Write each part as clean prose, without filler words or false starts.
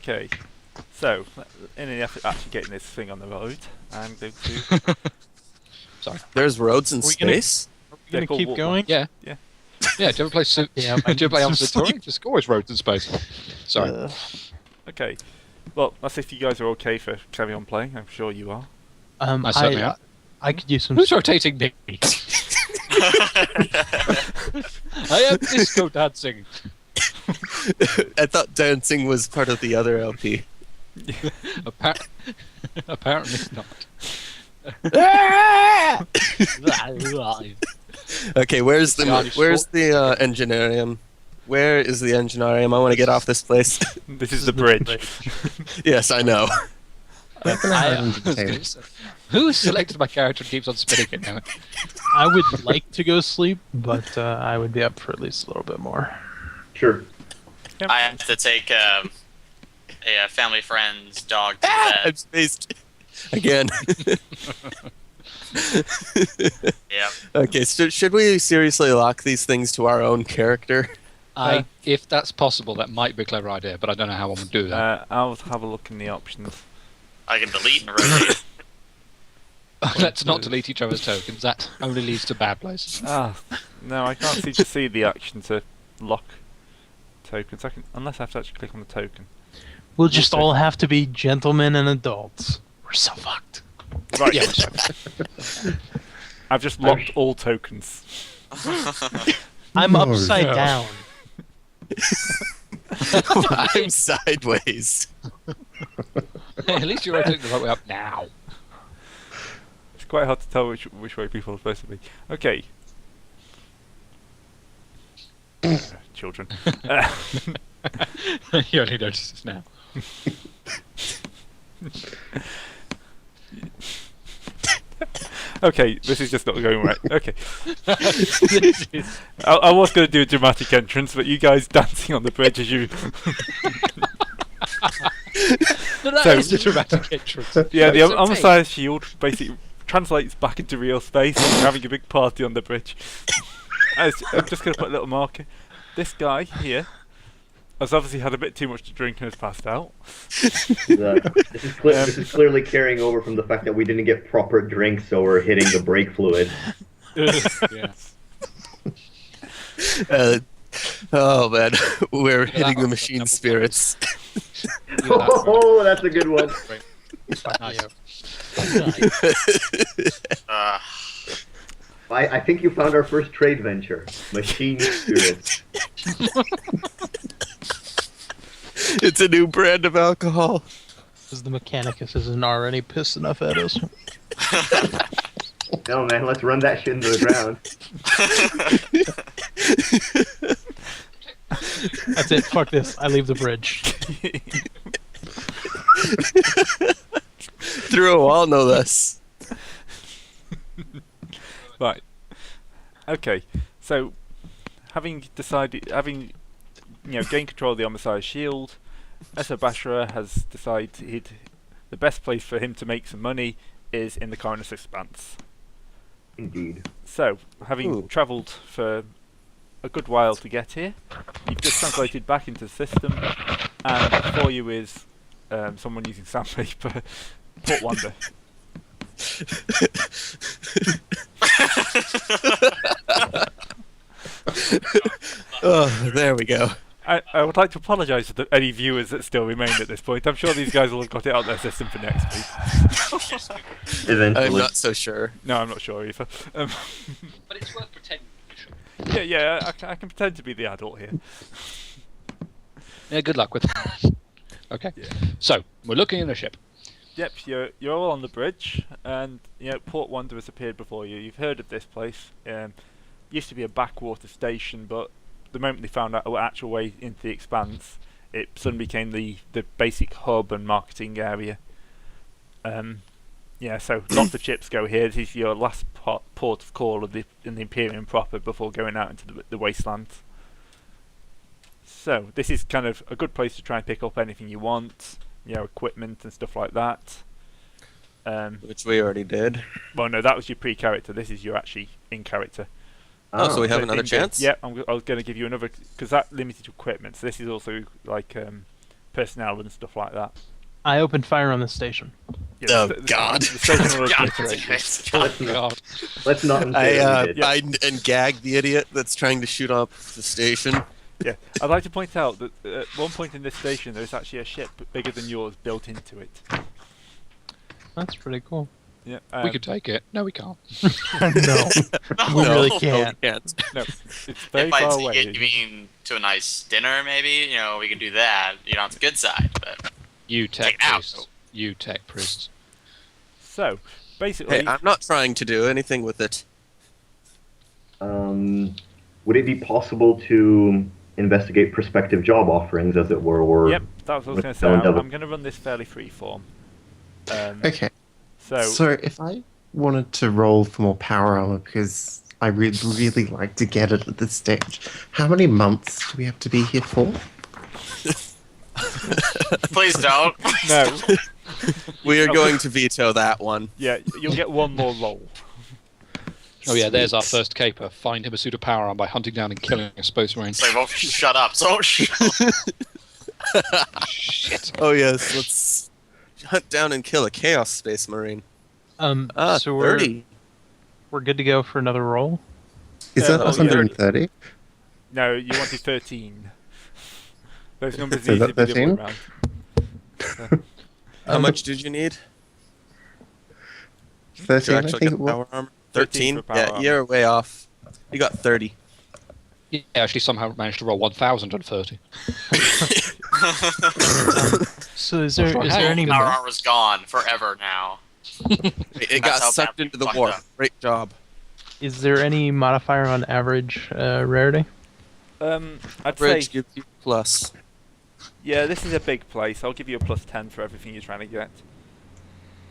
Okay. So, in an effort at actually getting this thing on the road, I'm going to... Sorry. There's roads in Are we gonna- space? We're They're gonna called keep walk going. Yeah. Yeah. Yeah, do you ever play Yeah, do you ever play some Amazon sleep. Touring? There's always roads in space. Sorry. Okay. Well, that's if you guys are okay for carry on playing. I'm sure you are. I certainly am. I could use some. Who's rotating me? I am disco dancing. I thought dancing was part of the other LP. Apparently not. Okay, where's the God, engineerium? Where is the engineerium? I want to get off this place. This is the bridge. Yes, I know. Who selected my character and keeps on spinning it now? I would like to go sleep, but I would be up for at least a little bit more. Sure. Yep. I have to take a family friend's dog to I'm bed. spaced again. Yep. Okay, so should we seriously lock these things to our own character? If that's possible, that might be a clever idea, but I don't know how one would do that. I'll have a look in the options. I can delete and rotate. Let's not delete each other's tokens. That only leads to bad places. No, I can't seem to see the action to lock tokens. Unless I have to actually click on the token. We'll just Okay. all have to be gentlemen and adults. We're so fucked. Right. Yeah, sorry. I've just locked all tokens. I'm No. upside No. down. I'm sideways. At least you're rotating the right way up now. It's quite hard to tell which way people are supposed to be. Okay. Children. You only notice this now. Okay, this is just not going right. Okay. I was going to do a dramatic entrance, but you guys dancing on the bridge as you... No, that So- is the dramatic entrance. Yeah, the It's okay. Omnissiah shield basically translates back into real space and you're having a big party on the bridge. I'm just going to put a little marker. This guy here has obviously had a bit too much to drink and has passed out. This is clearly carrying over from the fact that we didn't get proper drinks, so we're hitting the brake fluid. Yeah. Oh man, we're that hitting the one, machine double spirits. Oh, that's a good one. Nice. Uh, I think you found our first trade venture, machine spirits. It's a new brand of alcohol. Because the Mechanicus isn't already pissed enough at us. No, man, let's run that shit into the ground. That's it. Fuck this. I leave the bridge. Through a wall, no less. Right. Okay. So, having gained control of the Omnissiah shield, Esa Bashara has decided the best place for him to make some money is in the Coronus Expanse. Indeed. So, having Ooh. travelled for a good while to get here, you've just translated back into the system, and before you is someone using sandpaper, Port Wonder. Oh, there we go. I would like to apologise to any viewers that still remain at this point. I'm sure these guys will have got it out their system for next week. Eventually. I'm not so sure. No, I'm not sure either. But it's worth pretending. Yeah, I can pretend to be the adult here. Yeah, good luck with that. Okay. Yeah. So, we're looking in a ship. Yep, you're all on the bridge, and Port Wonder has appeared before you. You've heard of this place. Used to be a backwater station, but the moment they found out an actual way into the Expanse, it suddenly became the basic hub and marketing area. So lots of ships go here. This is your last port of call in the Imperium proper before going out into the wastelands. So this is kind of a good place to try and pick up anything you want, equipment and stuff like that. Which we already did. Well, no, that was your pre-character. This is your actually in-character. Oh, so we have So another in-game- chance? Yeah, I was going to give you another because that limited to equipment. So this is also like personnel and stuff like that. I opened fire on the station. Yeah, Oh, the God. The station will God, obliterate you. Let's not, God. let's not say that we did. I and gag the idiot that's trying to shoot up the station. Yeah, I'd like to point out that at one point in this station there's actually a ship bigger than yours built into it. That's pretty cool. Yeah, We could take it. No, we can't. No, we No. really No, can't. we can't. no, it's very If I far take away. it, you mean to a nice dinner, maybe? You know, we can do that. You know, on the good side, but You Take tech it out. priests. You tech priests. So, basically, Hey, I'm not trying to do anything with it. Would it be possible to investigate prospective job offerings, as it were? Or yep, that's what I was going to say. Don't I'm double- going to run this fairly freeform. Okay. So, So if I wanted to roll for more power armor because I would really like to get it at this stage, how many months do we have to be here for? please don't. no, We are going to veto that one. yeah, you'll get one more roll. Oh yeah, there's our first caper. Find him a suit of power armor by hunting down and killing a space marine. It's like, well, shut up. So Shit. Oh yes, let's hunt down and kill a Chaos Space Marine. So we're 30. we're good to go for another roll. Is that oh, 130? No, you wanted 13. Those numbers So need to that be the other way 13? around. How much did you need 13, to I actually think get it was. power armor? 13 for 13? power Yeah, armor. you're way off. You got 30. Yeah, actually somehow managed to roll 1,030. So is there That's right. any Power armor's gone forever now. It got how sucked bad into the we war. fucked up. Great job. is there any modifier on average rarity? I'd Bridge say, gives you plus. yeah, this is a big place. I'll give you a plus 10 for everything you're trying to get.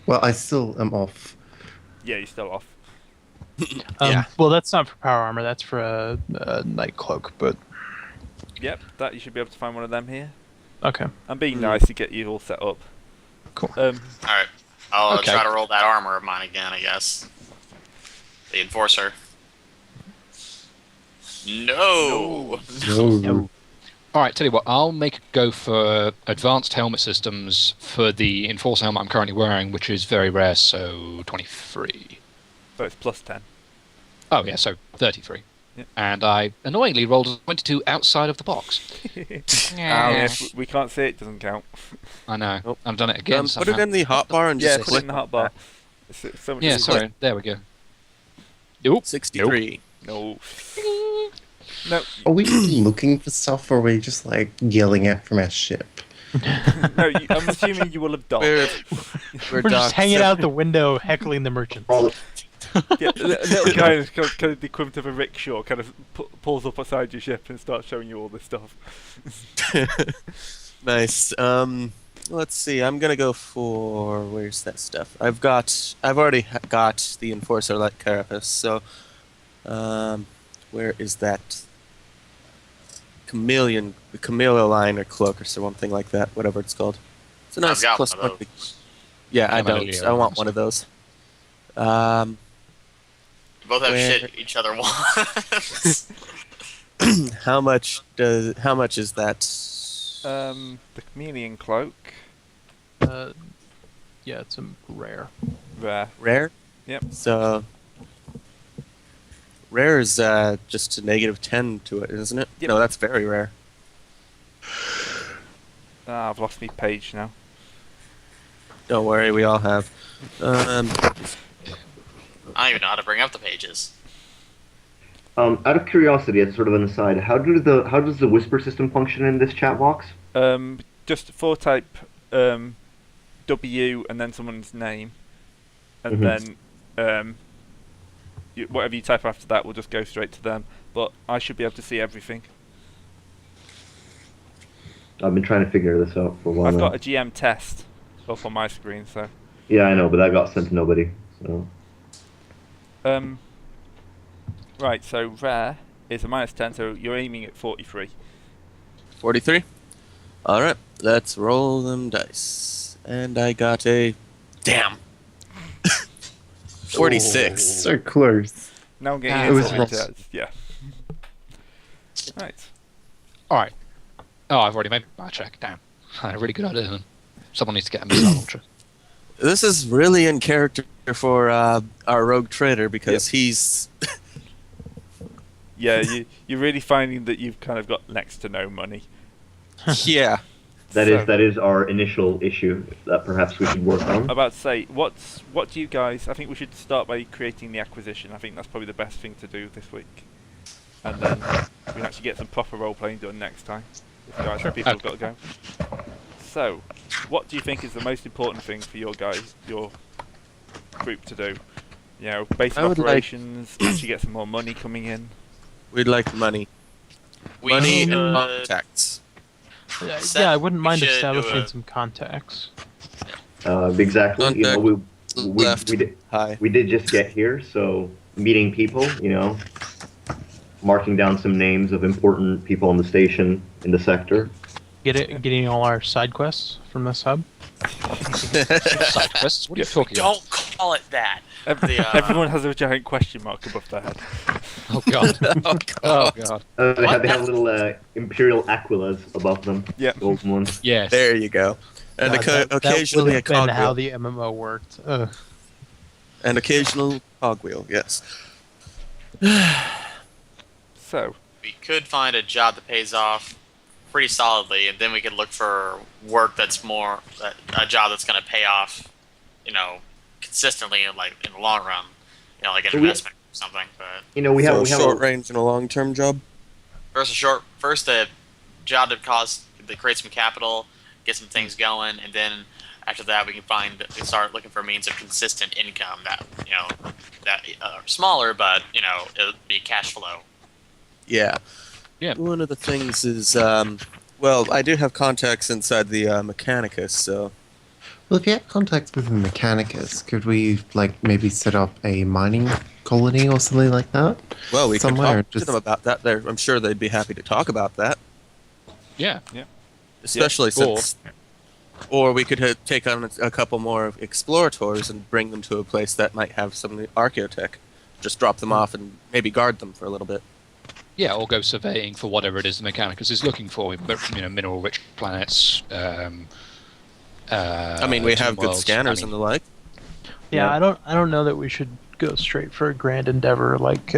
Well, I still am off. Yeah, you're still off. Yeah. Well, that's not for power armor. That's for a night cloak. But Yep, that you should be able to find one of them here. okay, I'm being nice to get you all set up. cool. Alright. I'll Okay. try to roll that armor of mine again, I guess. The Enforcer. No! No. Alright, tell you what, I'll make a go for advanced helmet systems for the Enforcer helmet I'm currently wearing, which is very rare, so 23. So it's plus 10. Oh yeah, so 33. Yep. And I annoyingly rolled a 22 outside of the box. Yes, we can't say it doesn't count. I know. Nope. I've done it again. Put somehow. it in the hotbar and Yeah, just put it click in the hotbar. It's so much Yeah, easier. sorry. There we go. Nope. 63. No. No, Are we looking for stuff or are we just like yelling at from our ship? no. I'm assuming you will have docked. We're We're just docked, hanging so- out the window, heckling the merchants. Yeah, a little guy is kind of the equivalent of a rickshaw, kind of pulls up beside your ship and starts showing you all this stuff. Nice. Let's see. I'm gonna go for where's that stuff? I've already got the Enforcer like Carapace. So, where is that? The Camellia line or cloak or something like that, whatever it's called. It's a nice got plus one of 1. Yeah, I don't. Camellia I want lines. one of those. Both have Where- shit each other wants. How much is that? The chameleon cloak, Yeah, it's a rare. rare. Rare? Yep. So rare is just a -10 to it, isn't it? Yep. No, that's very rare. Ah, I've lost my page now. Don't worry, we all have. I don't even know how to bring up the pages. Out of curiosity, as sort of an aside, how does the whisper system function in this chat box? Just for type W and then someone's name, and Mhm. then whatever you type after that will just go straight to them. But I should be able to see everything. I've been trying to figure this out for a while I've now. got a GM test up on my screen, so Yeah, I know, but that got sent to nobody. So right. So rare is a -10, so you're aiming at 43. 43? Alright, let's roll them dice. And I got a. Damn! 46. So close. Now I'm getting Ah, it was into Ross. details. Yeah. Right. Alright. Oh, I've already made my check. Damn. A really good idea. Then. Someone needs to get a missile launcher. This is really in character for our rogue trader because he's Yeah, you're really finding that you've kind of got next to no money. yeah. That So- is our initial issue that perhaps we should work on. I'm about to say, what do you guys? I think we should start by creating the acquisition. I think that's probably the best thing to do this week, and then we can actually get some proper role playing done next time. If guys and people have got to go. So, what do you think is the most important thing for your group to do? You know, basic I would like- operations, actually get some more money coming in. We'd like money. We Money and should- contacts. Yeah, I wouldn't we mind should do establishing a- some contacts. Exactly. You know, Contact left. Hi. we did just get here, so meeting people, you know, marking down some names of important people on the station in the sector. Getting all our side quests from this hub. Side quests? What are you talking about? Don't call it that. Everyone has a giant question mark above their head. Oh god. Oh god. They have little Imperial Aquilas above them. Yeah. Golden ones. Yes. There you go. And That occasionally a would have been how cogwheel. the MMO worked. Ugh. And occasional cogwheel, yes. So, We could find a job that pays off pretty solidly, and then we could look for work that's more a job that's going to pay off, you know, consistently, like in the long run. You know, like an So investment or something. But You know, we have So short range and a long term job. first a job that creates some capital, get some things going, and then after that we can start looking for means of consistent income that are smaller, but you know it'll be cash flow. Yeah. Yeah. One of the things is, well, I do have contacts inside the Mechanicus, so Well, if you have contacts with the Mechanicus, could we, like, maybe set up a mining colony or something like that? well, we can Somewhere, talk to just- them about that. I'm sure they'd be happy to talk about that, Yeah. especially since. Or we could take on a couple more explorators and bring them to a place that might have some archaeotech. Just drop them off and maybe guard them for a little bit. Yeah, or go surveying for whatever it is the Mechanicus is looking for. You know, mineral-rich planets. I mean, we have good worlds. scanners I mean, and the like. Yeah, Yeah. I don't know that we should go straight for a grand endeavor like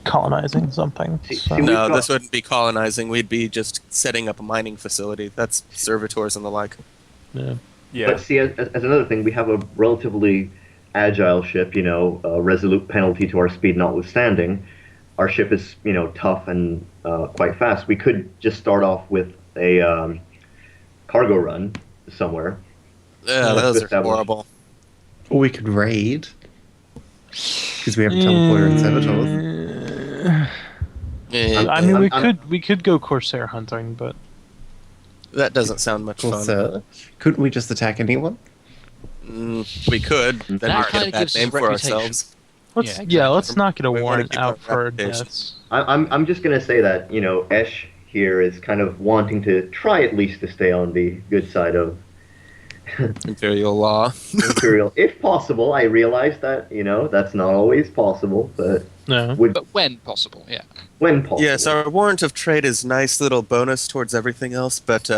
colonizing something. See, So- see, No, We've got- this wouldn't be colonizing. We'd be just setting up a mining facility. That's servitors and the like. yeah. yeah. But see, as another thing, we have a relatively agile ship, you know, a resolute penalty to our speed notwithstanding. Our ship is, you know, tough and quite fast. We could just start off with a cargo run somewhere. Yeah, Let's those are establish- horrible. Or we could raid. Because we have a teleporter and servitors. Yeah, I mean, I'm- we could go Corsair hunting, but that doesn't sound much fun. Also, couldn't we just attack anyone? We could. Then That we'd get kinda a bad gives us name for reputation. ourselves. let's Yeah, let's not get a We wanna warrant keep our out for our reputation. deaths. I'm just gonna say that, you know, Esh here is kind of wanting to try at least to stay on the good side of Imperial law. Imperial, if possible. I realize that, you know, that's not always possible, but No. would But when possible, yeah. when possible. Yes, our warrant of trade is nice little bonus towards everything else, but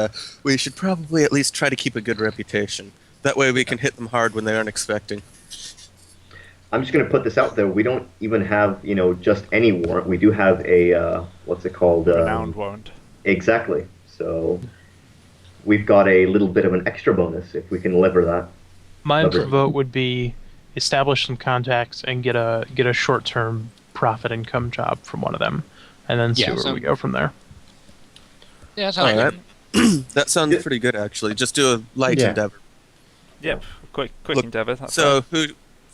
we should probably at least try to keep a good reputation. That way we can hit them hard when they aren't expecting. I'm just gonna put this out there. We don't even have, you know, just any warrant. We do have a what's it called? Renowned warrant. Exactly. So we've got a little bit of an extra bonus if we can lever that. My Okay. vote would be establish some contacts and get a short-term profit income job from one of them, and then see Yeah, where so- we go from there. Yeah, that's All how right. That sounds pretty good, actually. Just do a light Yeah. endeavor. Yep. Quick Look, endeavour. That's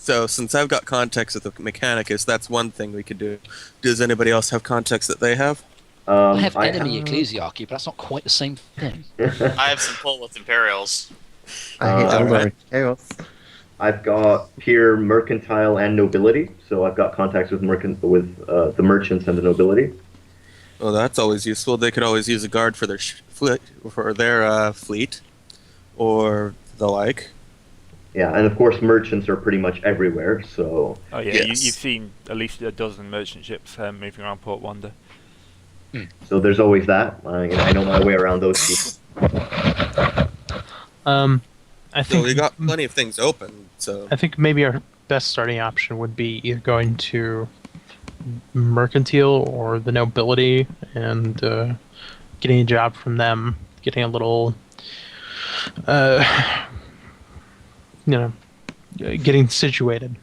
So since I've got contacts with the Mechanicus, that's one thing we could do. Does anybody else have contacts that they have? I have enemy ecclesiarchy, but that's not quite the same thing. I have some pull with Imperials. I hate alright. chaos. I've got pure mercantile and nobility, so I've got contacts with the merchants and the nobility. Well, that's always useful. They could always use a guard for their fleet, or the like. Yeah, and of course merchants are pretty much everywhere. So Oh yeah, Yes. you've seen at least a dozen merchant ships moving around Port Wonder. there's always that. I know my way around those people. I So think we got plenty of things open. So I think maybe our best starting option would be either going to mercantile or the nobility and getting a job from them, getting a little, getting situated.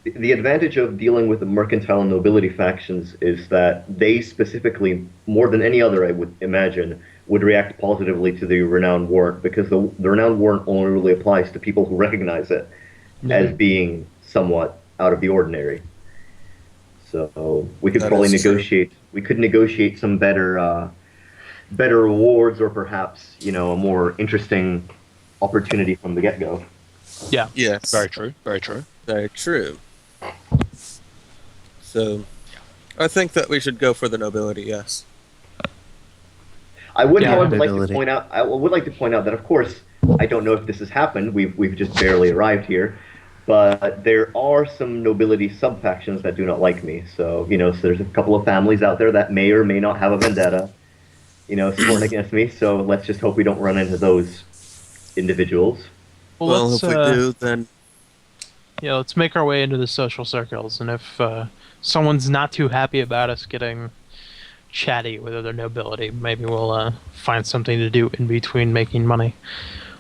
The advantage of dealing with the mercantile and nobility factions is that they specifically, more than any other, I would imagine, would react positively to the renowned warrant, because the renowned warrant only really applies to people who recognize it as being somewhat out of the ordinary. So we could That probably is true. negotiate. We could negotiate some better rewards, or perhaps a more interesting opportunity from the get-go. Yeah. yes, Very true. Very true. very true. So I think that we should go for the nobility. Yes. I would, Yeah, however, like to nobility. point out. I would like to point out that, of course, I don't know if this has happened. We've just barely arrived here, but there are some nobility sub-factions that do not like me. So so there's a couple of families out there that may or may not have a vendetta, sworn against me. So let's just hope we don't run into those individuals. Well, let's, if we do, then let's make our way into the social circles, and if someone's not too happy about us getting chatty with other nobility, maybe we'll find something to do in between making money.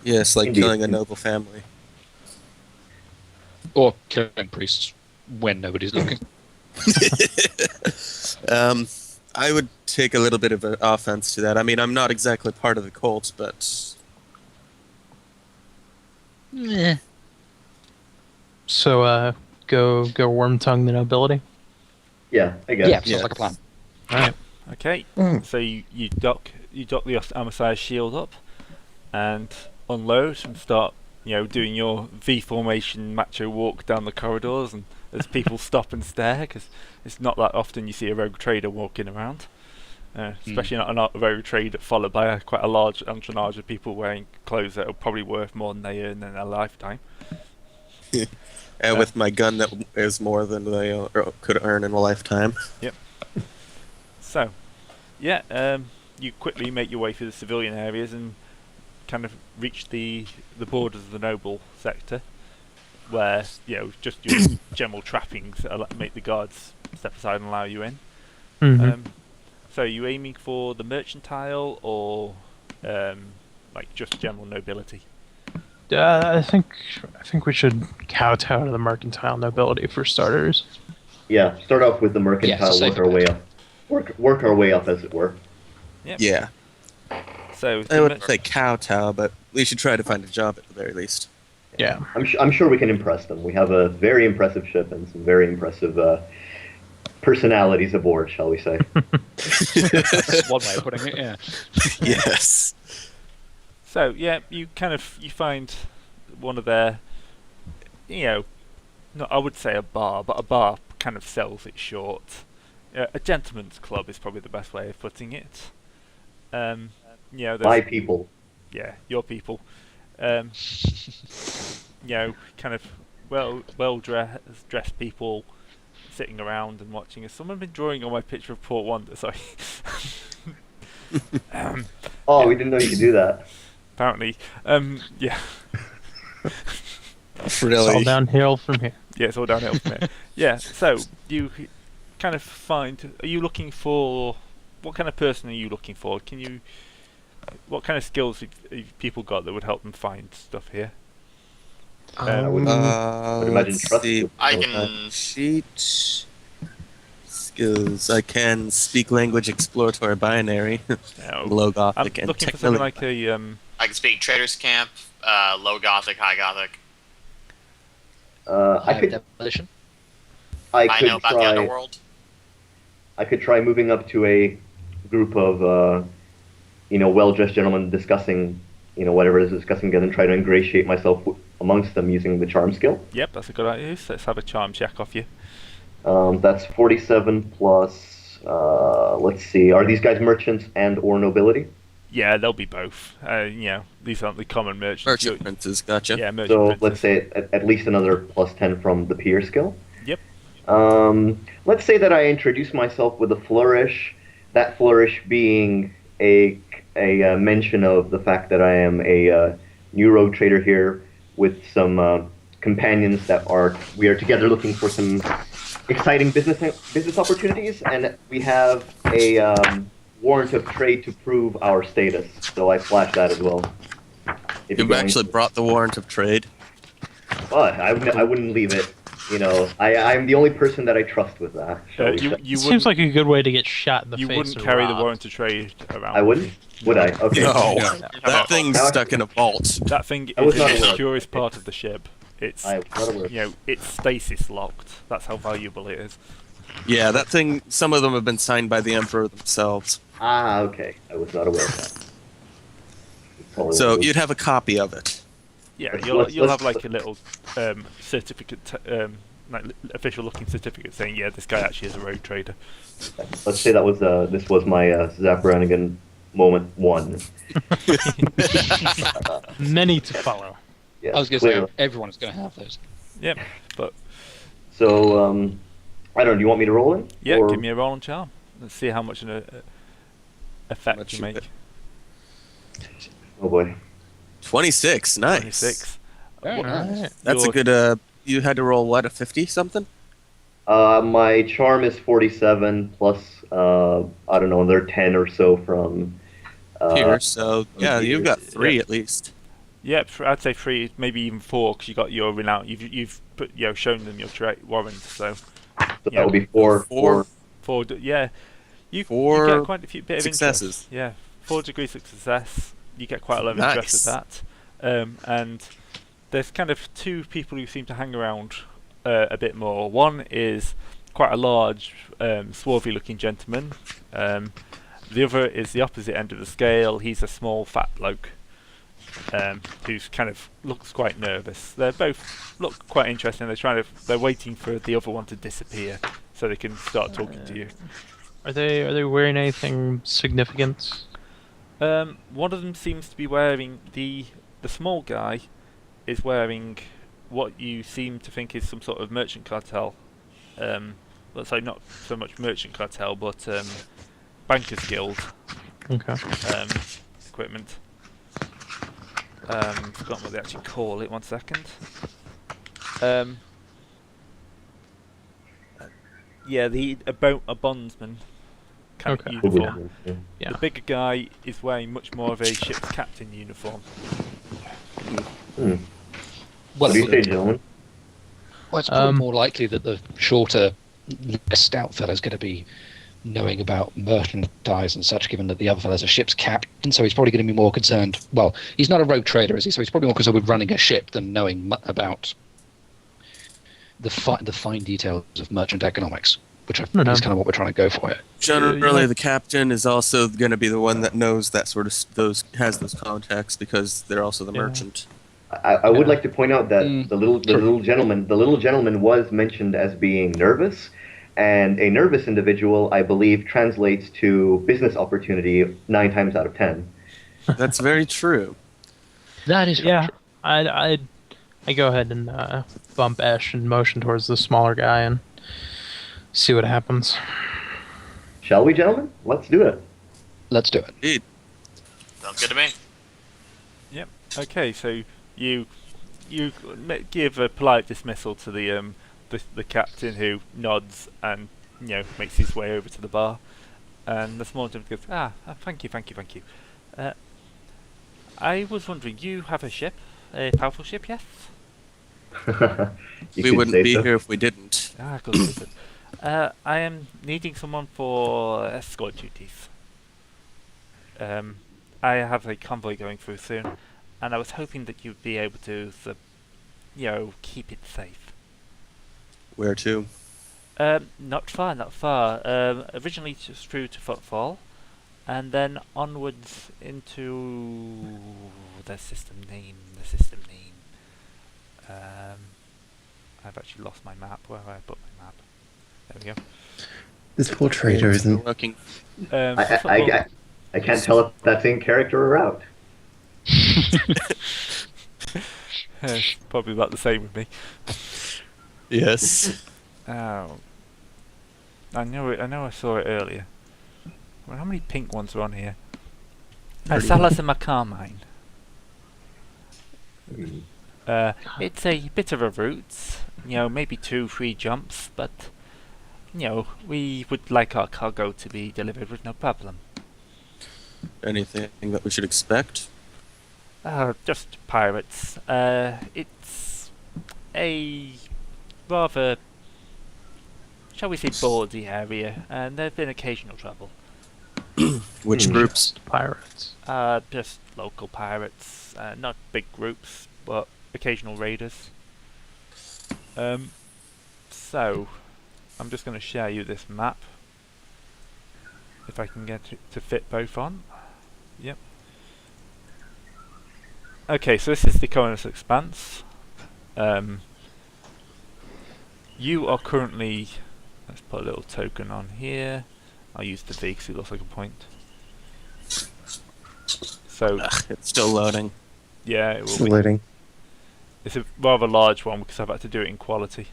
yes, like Indeed. killing a noble family. Or killing priests when nobody's looking. I would take a little bit of an offense to that. I mean, I'm not exactly part of the cult, but So go Wormtongue the nobility. Yeah, I guess. Yeah, sounds Yeah. like a plan. All right. Okay, so you dock the Amasai's shield up, and unload and start doing your V formation macho walk down the corridors, and as people stop and stare, because it's not that often you see a rogue trader walking around, especially not a rogue trader followed by quite a large entourage of people wearing clothes that are probably worth more than they earn in a lifetime. and with my gun that is more than they could earn in a lifetime. So, you quickly make your way through the civilian areas and kind of reach the borders of the noble sector, where just your general trappings make the guards step aside and allow you in. Mhm. So, are you aiming for the mercantile or like just general nobility? I think we should kowtow to the mercantile nobility for starters. Yeah, start off with the mercantile, Yes, work our way up. Work our way up, as it were. Yep. Yeah, So, I the wouldn't say kowtow, but we should try to find a job at the very least. Yeah. I'm sure we can impress them. We have a very impressive ship and some very impressive personalities aboard, shall we say? That's one way of putting it, yeah. Yes. So you find one of their, not I would say a bar, but a bar kind of sells it short. A gentleman's club is probably the best way of putting it. There's, My people. yeah, your people. Kind of well dressed people sitting around and watching. Has someone been drawing on my picture of Port Wonder? Sorry. Oh, we didn't know you could do that. Apparently, yeah. It's all Really. downhill from here. Yeah, it's all downhill from here. Yeah, so you kind of find. Are you looking for? What kind of person are you looking for? What kind of skills have people got that would help them find stuff here? I would imagine Let's trust see. would- I can. Sheet skills. I can speak language, exploratory, binary, No. low I'm gothic, and looking for something technology. like a I can speak Trader's Camp, Low Gothic, High Gothic. I could Demolition. I I could know about the try underworld. I could try moving up to a group of well-dressed gentlemen discussing whatever is discussing and try to ingratiate myself amongst them using the charm skill. Yep, that's a good idea. So let's have a charm check off you. That's 47 plus. Let's see. Are these guys merchants and or nobility? Yeah, they'll be both. These aren't the common merchants. Merchant princes, gotcha. Yeah, merchant So princes. let's say at least another plus 10 from the peer skill. Yep. Let's say that I introduce myself with a flourish. That flourish being a mention of the fact that I am a new rogue trader here with some companions that we are together looking for some exciting business opportunities, and we have a warrant of trade to prove our status. So I flashed that as well. If You've actually brought the warrant of trade. But I wouldn't leave it. You know, I'm the only person that I trust with that. shall we say. You Seems like a good way to get shot in the you face. wouldn't or carry the robbed. warrant of trade around. I wouldn't? Would I? Okay. No, Yeah. that thing's stuck in a vault. That thing I was is not the aware. securest part of the ship. It's I was not aware. you know it's stasis locked. That's how valuable it is. Yeah, that thing. Some of them have been signed by the Emperor themselves. Ah, okay. I was not aware of that. Totally So was- you'd have a copy of it. Yeah, Let's- you'll let's- have let's- like a little certificate, like official looking certificate saying, yeah, this guy actually is a rogue trader. Let's say that was this was my Zap Brannigan moment 1. Many to follow. Yeah, I was going to say clearly. everyone's going to have those. Yep, but So I don't know. Do you want me to roll in? yeah, Or- give me a roll and charm. Let's see how much an effect Much you you make. bet. Oh boy. 26. Nice. 26. Very What- nice. That's a Your- good. You had to roll what, a 50 something? My charm is 47 plus I don't know, another 10 or so from Here, so yeah, here, you've got 3 yeah. at least. Yep, I'd say 3, maybe even 4, because you got your renown. You've put shown them your warrant, so so yeah. that would be 4. Four. 4. Yeah, you 4 get quite a few bit of successes. interest. Yeah, 4 degrees of success. You get quite a lot of Nice. interest with that. And there's kind of 2 people who seem to hang around a bit more. One is quite a large, swarthy-looking gentleman. The other is the opposite end of the scale. He's a small, fat bloke who's kind of looks quite nervous. They both look quite interesting. They're waiting for the other one to disappear so they can start talking to you. Are they wearing anything significant? One of them seems to be wearing the small guy is wearing what you seem to think is some sort of merchant cartel. Let's say not so much merchant cartel, but bankers guild Okay. equipment. Forgotten what they actually call it. 1 second. Yeah, a bondsman kind Okay. of uniform. Yeah. The bigger guy is wearing much more of a ship's captain uniform. Hmm. Well, What do you say, gentlemen? well, it's probably more likely that the shorter, less stout fellow's going to be knowing about merchandise and such, given that the other fellow's a ship's captain, so he's probably going to be more concerned. Well, he's not a rogue trader, is he? So he's probably more concerned with running a ship than knowing about the fine details of merchant economics, which I think No. is kind of what we're trying to go for here. Generally, the captain is also going to be the one that knows that sort of has those contacts because they're also the Yeah. merchant. I would like to point out that Mm, the little true. gentleman was mentioned as being nervous, and a nervous individual, I believe, translates to business opportunity 9 times out of 10. That's very true. That is Yeah. I go ahead and bump Ash and motion towards the smaller guy and see what happens. Shall we, gentlemen? Let's do it. Let's do it. Indeed. Sounds good to me. Yep. Okay, so you give a polite dismissal to the captain, who nods and makes his way over to the bar, and the small gentleman goes, thank you. I was wondering, you have a ship, a powerful ship, yes? You We could wouldn't say be so. here if we didn't. Good. I am needing someone for escort duties. I have a convoy going through soon, and I was hoping that you'd be able to, keep it safe. Where to? Not far. Originally just through to Footfall, and then onwards into the system name. I've actually lost my map. Where have I put my map? There we go. This poor trader isn't. Looking. I can't tell if that's in character or out. It's probably about the same with me. Yes. Oh, I know it. I know I saw it earlier. Well, how many pink ones are on here? Salazar Carmine. It's a bit of a route, maybe 2-3 jumps, but we would like our cargo to be delivered with no problem. Anything that we should expect? Just pirates. It's a rather, shall we say, bawdy area, and there's been occasional trouble. Which groups? Pirates. Just local pirates, not big groups, but occasional raiders. So, I'm just going to share you this map, if I can get it to fit both on. Yep. Okay, so this is the Koronus Expanse. You are currently, let's put a little token on here. I'll use the V because it looks like a point. So, It's still loading. yeah, it will Still be. loading. It's a rather large one because I've had to do it in quality.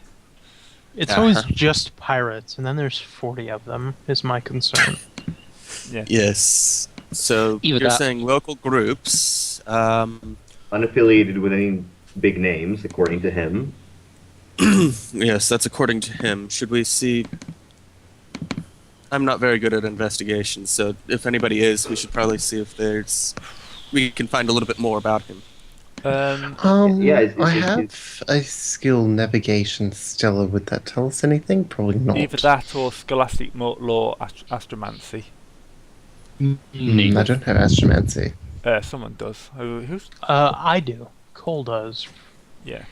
It's always just pirates, and then there's 40 of them, is my concern. Yeah. Yes. So Either you're that- saying local groups. Unaffiliated with any big names, according to him. Yes, that's according to him. Should we see? I'm not very good at investigations, so if anybody is, we should probably see if we can find a little bit more about him. Yeah, it's- I it's- have a skill navigation, Stella. Would that tell us anything? Probably not. Either that or Scholastic Law Astromancy. I don't have astromancy. Someone does. Who's? I do. Cole does. Yeah.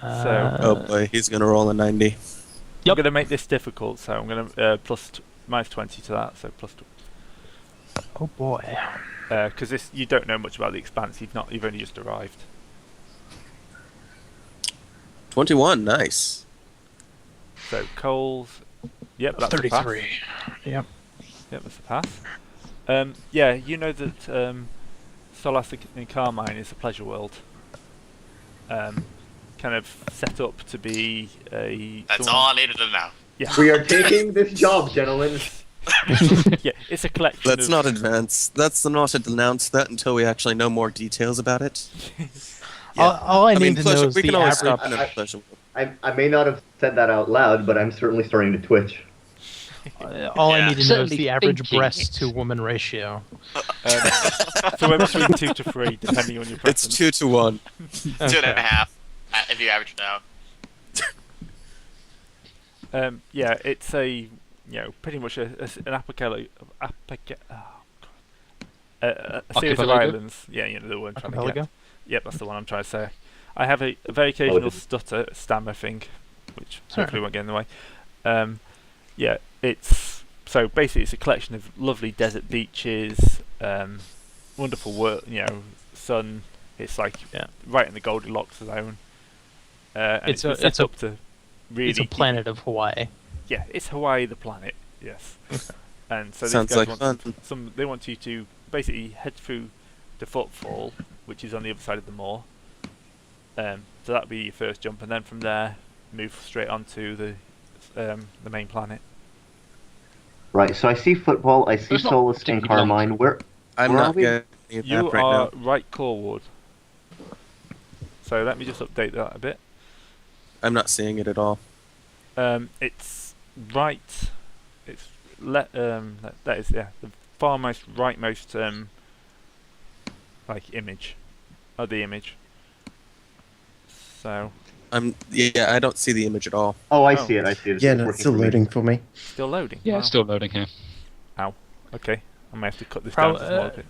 Oh boy, he's gonna roll a 90. I'm going to make this difficult, so I'm going to minus 20 to that, so plus. Oh boy. Because you don't know much about the Expanse. You've only just arrived. 21, nice. So Cole's. Yep, that's a pass. 33. Yep. Yep, that's a pass. Yeah, you know that Scholastic in Carmine is a pleasure world. Kind of set up to be a. That's all I needed to know. Yeah. We are taking this job, gentlemen. Yeah, it's a collection. Let's of, not advance. Let's not announce that until we actually know more details about it. All I need to pleasure, know is we the can always average. stop in a pleasure world. I may not have said that out loud, but I'm certainly starting to twitch. All I Yeah. need to know is Certainly the average thinking breast it. to woman ratio. So between 2 to 3, depending on your It's preference. 2 to 1. 2.5, if you average it out. Yeah, it's a pretty much an archipelago. A series of Archipelago? islands. Yeah, the one I'm trying to get. Archipelago? Yep, that's the one I'm trying to say. I have a very occasional it's- stammer thing, which Sure. hopefully won't get in the way. Yeah, it's so basically it's a collection of lovely desert beaches, wonderful world, sun. It's like right in the Goldilocks zone. And It's been a- set it's a- up to really It's a planet of Hawaii. Yeah, it's Hawaii the planet. Yes. And so Sounds these guys like want fun. they want you to basically head through to Footfall, which is on the other side of the moor. So that'll be your first jump, and then from there move straight onto the main planet. Right, so I see football, I see It's not Solus and particularly long. Carmine. Where I'm Where are not we? getting any of You that right are now. right Coreward. So let me just update that a bit. I'm not seeing it at all. It's right. It's that is the far most rightmost like image of the image. So I don't see the image at all. Oh, I Oh. see it. I see it. Yeah, It's no, it's working still for me. loading for me. still loading. Yeah, Wow. it's still loading here. Okay. I may have to cut this Prob- down to smaller bits.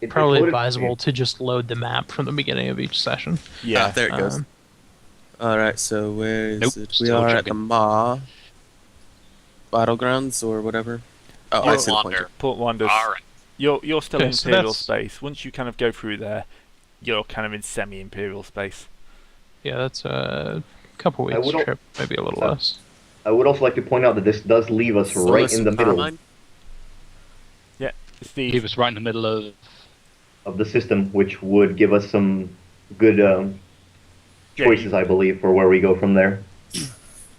It Probably loaded for advisable me. to just load the map from the beginning of each session. Yeah. There it goes. Um, All right, so where is Nope, it? We still are at checking. the Ma Battlegrounds or whatever. Oh, I Port see the Wander. pointer. Port Wonders. Alright. You're still Okay, in so Imperial that's- space. Once you kind of go through there, you're kind of in semi-Imperial space. Yeah, that's a couple I weeks would al- trip, maybe a little Uh, less. I would also like to point out that this does leave us right Solus in the middle Carmine? Steve, He was right in the middle of. of the system, which would give us some good yeah, choices, I believe, for where we go from there.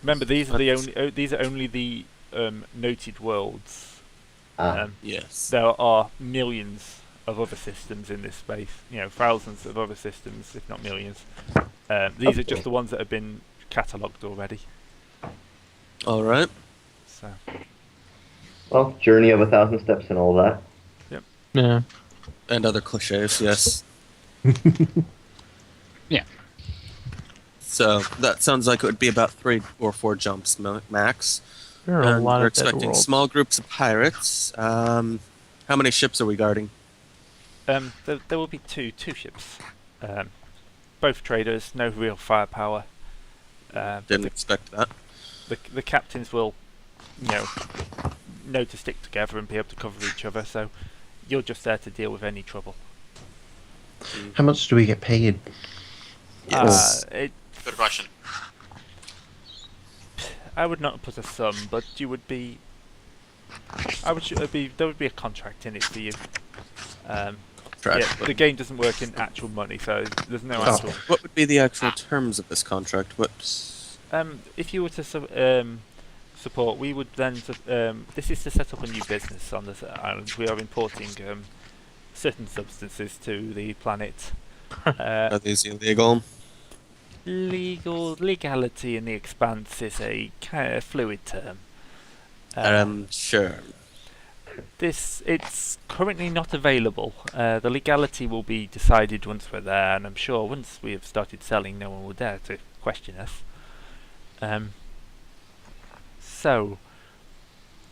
remember these are the only the noted worlds. Ah. Um, Yes. there are millions of other systems in this space. You know, thousands of other systems, if not millions. These are just the ones that have been catalogued already. All right. So Well, journey of 1,000 steps and all that. Yeah. And other cliches, yes. Yeah. So that sounds like it would be about 3 or 4 jumps max. There are a And lot we're of dead expecting worlds. small groups of pirates. How many ships are we guarding? there will be two ships, both traders, no real firepower. Didn't expect that. The captains will, know to stick together and be able to cover each other. So you're just there to deal with any trouble. How much do we get paid? Yes. Good question. I would not put a sum, but you would be. There would be a contract in it for you. Contract. The game doesn't work in actual money, so there's no Oh. actual. What would be the actual terms of this contract? Whoops. If you were to support, we would then. This is to set up a new business on this island. We are importing certain substances to the planet. Are these illegal? Legality in the Expanse is a kind of fluid term. Sure. It's currently not available. The legality will be decided once we're there, and I'm sure once we have started selling, no one will dare to question us. So,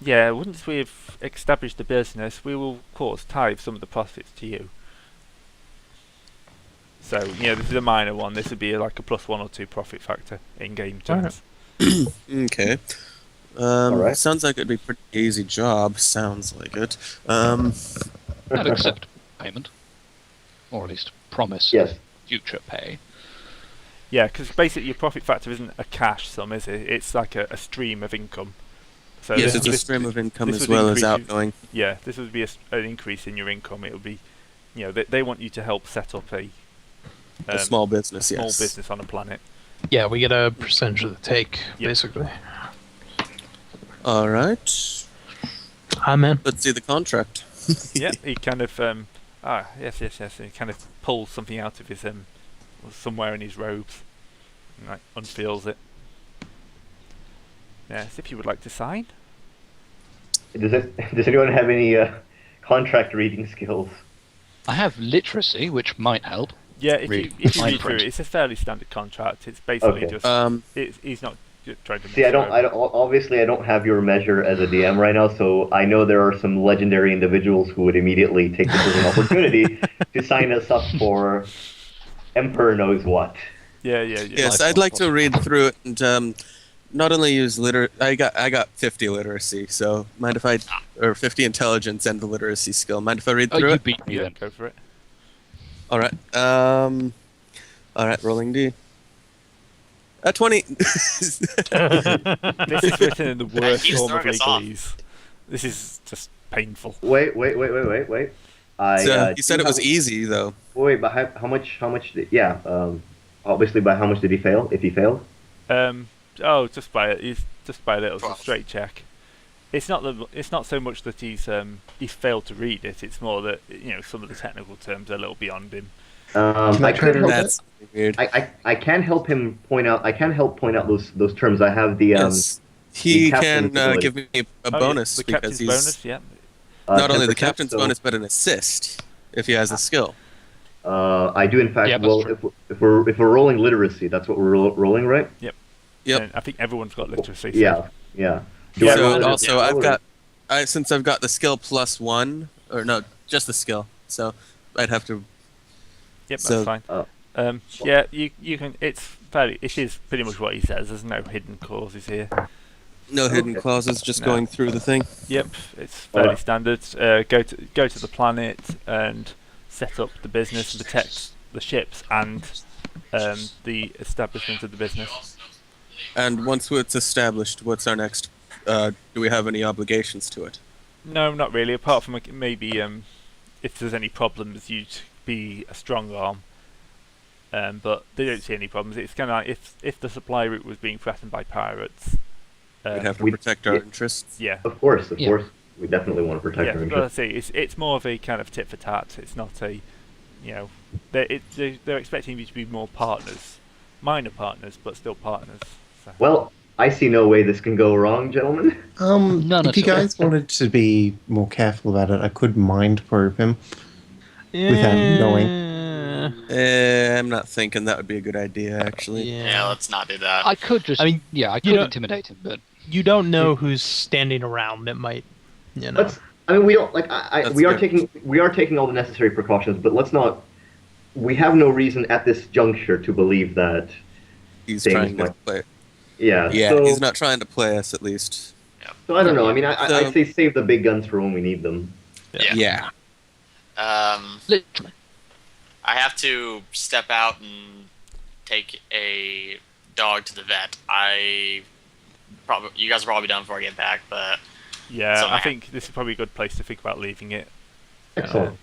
yeah, once we've established the business, we will, of course, tithe some of the profits to you. So, this is a minor one. This would be like a +1 or 2 profit factor in game terms. Okay. Alright. Sounds like it'd be a pretty easy job. Sounds like it. I'd accept payment. Or at least promise Yes. future pay. Yeah, because basically your profit factor isn't a cash sum, is it? It's like a stream of income. So Yes, this- it's a this- stream of income this as would well as increase your- outgoing. Yeah, this would be an increase in your income. It would be, they want you to help set up a Small business, yes. small business on a planet. Yeah, we get a percentage of the take, Yep. basically. All right. I'm in. Let's see the contract. Yeah, he kind of yes. He kind of pulls something out of his somewhere in his robes, and like unfeels it. Yes, if you would like to sign. Does anyone have any contract reading skills? I have literacy, which might help. Yeah, if Read you fine read through print. it, it's a fairly standard contract. It's basically Okay. just he's not trying to. See, obviously I don't have your measure as a DM right now, so I know there are some legendary individuals who would immediately take this as an opportunity to sign us up for Emperor knows what. Yeah. Yes, I'd like to read through it and not only use I got 50 literacy, so mind if or 50 intelligence and the literacy skill. Mind if I read Oh, through you it? beat me Yeah, then. go for it. All right. All right, rolling D. 20. This is written in the worst He's form of throwing us off. legalese. This is just painful. Wait. You said it was easy though. Wait, but how much? Obviously, by how much did he fail? If he failed? Just by it. He's just by a little. It's a 12. straight check. It's not so much that he's failed to read it. It's more that some of the technical terms are a little beyond him. Can I try to read That's weird. I can help him point out. I can help point out those terms. I have the Yes. He the can captain's ability. give me a Oh, yeah, bonus the because captain's he's bonus. Yeah. not only the 10%, captain's so, bonus but an assist if he has the skill. I do in fact. Yeah, that's well, true. if we're rolling literacy, that's what we're rolling, right? Yep. And I think everyone's got literacy. So Yeah. Do I So roll it? also Yeah, I've roll got since I've got the skill +1 or no, just the skill. So I'd have to Yep, So- that's fine. Yeah, you can. It is pretty much what he says. There's no hidden clauses here. no hidden Okay. clauses, just No. going through the thing. Yep, it's fairly Alright. standard. Go to the planet and set up the business and protect the ships and the establishment of the business. And once it's established, what's our next? Do we have any obligations to it? No, not really. Apart from maybe if there's any problems, you'd be a strong arm. But they don't see any problems. It's kind of like if the supply route was being threatened by pirates. We'd have to we- protect our yeah. interests. Yeah. Of course. Yeah. We definitely want to protect Yeah, our but I interests. see, it's more of a kind of tit for tat. It's not a, they're expecting you to be more partners, minor partners, but still partners. So. Well, I see no way this can go wrong, gentlemen. None If you at all. guys wanted to be more careful about it, I could mind probe him. Without knowing. I'm not thinking that would be a good idea, actually. Yeah, let's not do that. I could just. I mean, I you could know- intimidate him, but You don't know who's standing around that might, Let's. I mean, we don't like. That's We are good. taking all the necessary precautions, but let's not. We have no reason at this juncture to believe that. He's Things trying to like- play. Yeah. Yeah, So, he's not trying to play us, at least. so I don't know. I mean, So- I'd say save the big guns for when we need them. Yeah. literally. I have to step out and take a dog to the vet. You guys will probably be done before I get back, but Yeah, So I think this is probably a good place to think about leaving it. Excellent.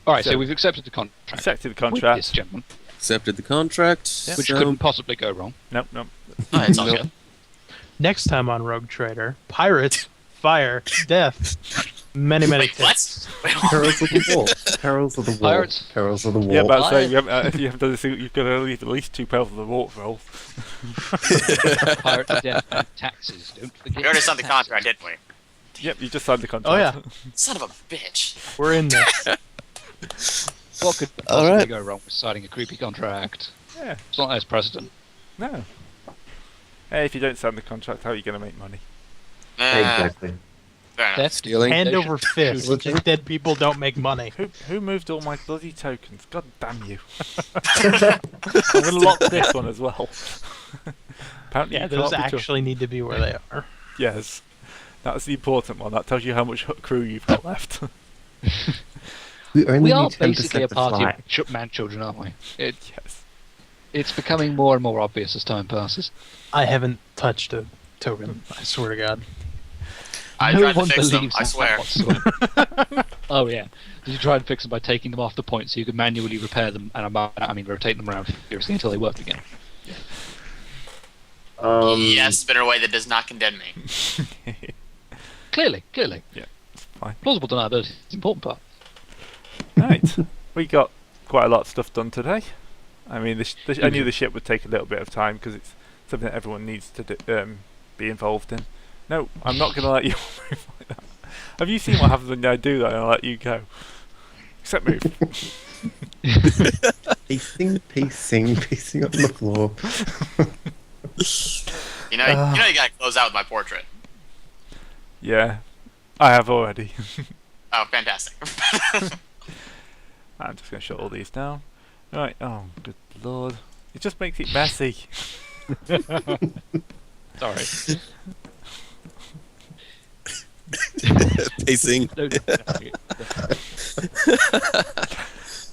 All right, so So- we've accepted the contract. Accepted the With contract. this gentleman, Accepted the contract. Yeah. which so- couldn't possibly go wrong. Nope. oh, it's all Nope. good. Next time on Rogue Trader, pirates, fire, death, many Wait, tits. what? Perils of the War. Perils of the War. Pirates. Perils of the War. Yeah, but I'd say Liar. if you haven't done this, you've got to leave at least 2 Perils of the Warp rolls. Pirates, death, and taxes. Don't forget. We already signed the taxes. contract, didn't we? Yep, you just signed the contract. Oh, yeah. Son of a bitch. We're in there. What could All possibly right. go wrong with signing a creepy contract? Yeah. It's not as precedent. No. Hey, if you don't sign the contract, how are you going to make money? Exactly. Fair enough. Theft, Stealing. Hand intimidation, over fist. shooting. Just dead people don't make money. Who moved all my bloody tokens? God damn you. I'm going to lock this one as well. Apparently Yeah, you those can't be actually need to be where they are. Yes. That's the important one. That tells you how much crew you've got left. We only We are need 10% basically a to party fly. of man-children, aren't we? Yes. It's becoming more and more obvious as time passes. I haven't touched a token. I swear to God. I no tried to one fix them, believes I that swear. whatsoever. Oh yeah. Did you try and fix them by taking them off the point so you could manually repair them and I mean rotate them around furiously until they work again? Yes, but in a way that does not condemn me. Clearly. Fine. Plausible deniability is the important part. Right. We got quite a lot of stuff done today. I mean, I knew the ship would take a little bit of time because it's something that everyone needs to be involved in. No, I'm not going to let you move like that. Have you seen what happens when I do that and I let you go? Except move. Pacing on the floor. You know you gotta close out with my portrait. Yeah, I have already. Oh, fantastic. I'm just going to shut all these down. Right, oh, good lord. It just makes it messy. Sorry. Pacing.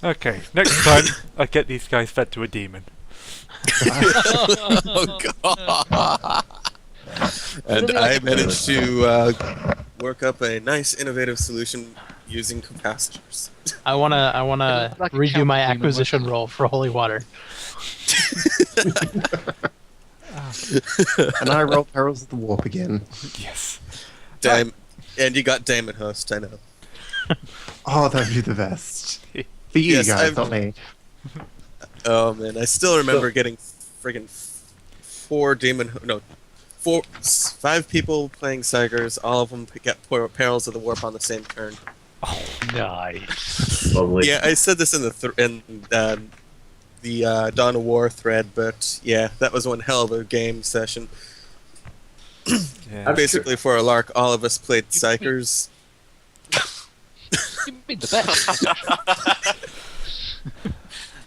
Okay, next time I get these guys fed to a demon. Oh god. And I managed to work up a nice, innovative solution using capacitors. I wanna Like a redo my counter demon acquisition roll for holy water. And I roll Perils of the Warp again. Yes. And you got Damon Host, I know. Oh, that would be the best. For you Yes, guys, I've- not me. Oh man, I still remember getting friggin' 5 people playing Psychers, all of them get Perils of the Warp on the same turn. Nice. Lovely. Yeah, I said this in the Dawn of War thread, but yeah, that was one hell of a game session. Yeah. Basically, for a lark, all of us played Psychers. You mean the best.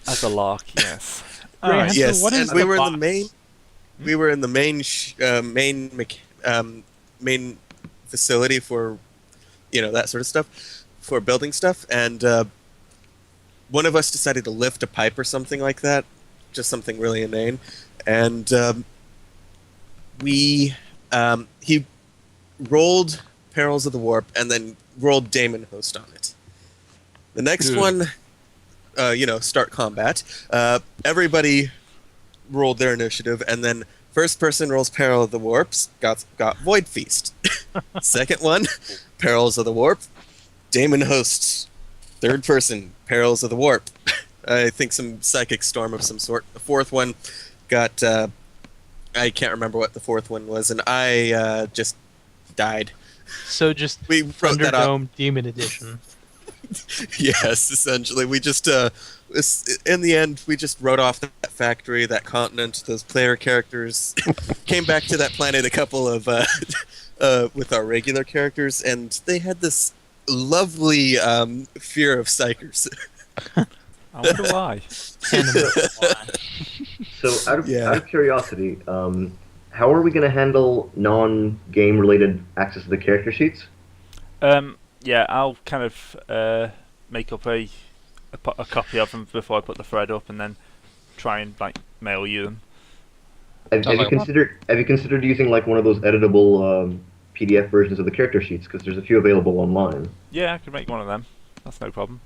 As a lark, yes. Graham, Alright. So Yes, what is and we the were in box? the main. We were in the main facility for, that sort of stuff, for building stuff, and one of us decided to lift a pipe or something like that, just something really inane, and he rolled Perils of the Warp and then rolled Damon Host on it. The next Good. one, start combat. Everybody rolled their initiative, and then first person rolls Peril of the Warps, got Void Feast. Second one Perils of the Warp. Damon hosts. Third person, Perils of the Warp. I think some psychic storm of some sort. The fourth one got... I can't remember what the fourth one was, and I just died. So just We wrote that up. Thunderdome Demon Edition. Yes, essentially. We just, in the end, we just wrote off that factory, that continent, those player characters, came back to that planet a couple of, with our regular characters, and they had this lovely fear of psychers. I wonder why. So, out of curiosity, how are we going to handle non-game related access to the character sheets? Yeah, I'll kind of make up a copy of them before I put the thread up, and then try and like mail you them. Have you considered using like one of those editable PDF versions of the character sheets? Because there's a few available online. Yeah, I could make one of them. That's no problem.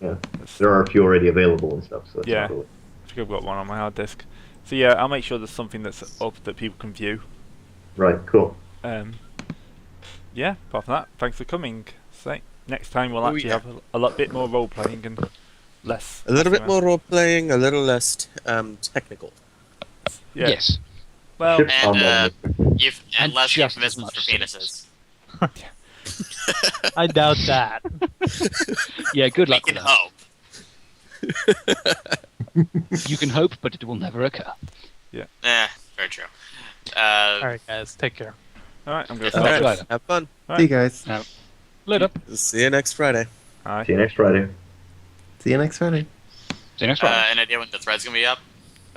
Yeah, there are a few already available and stuff. So that's Yeah. not really... I think I've got one on my hard disk. So yeah, I'll make sure there's something that's up that people can view. Right. Cool. Yeah, apart from that, thanks for coming. So next time we'll actually have a lot bit more role playing and less. A little bit more role playing, a little less technical. Yeah. Yes. Well, Ships And, on and less just as euphemisms much for penises. I doubt that. Yeah, good We luck can with that. hope. You can hope, but it will never occur. Very true. All right, guys, take care. all right, I'm gonna All start. right. this. Have fun. See you guys. Later. See you next Friday. All right. See you next Friday. See you next Friday. See you next Friday. An idea when the thread's gonna be up?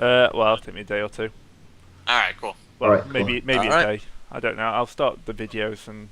Well, it'll take me a day or two. Alright, cool. Well, All right, cool. maybe All a right. day. I don't know. I'll start the videos and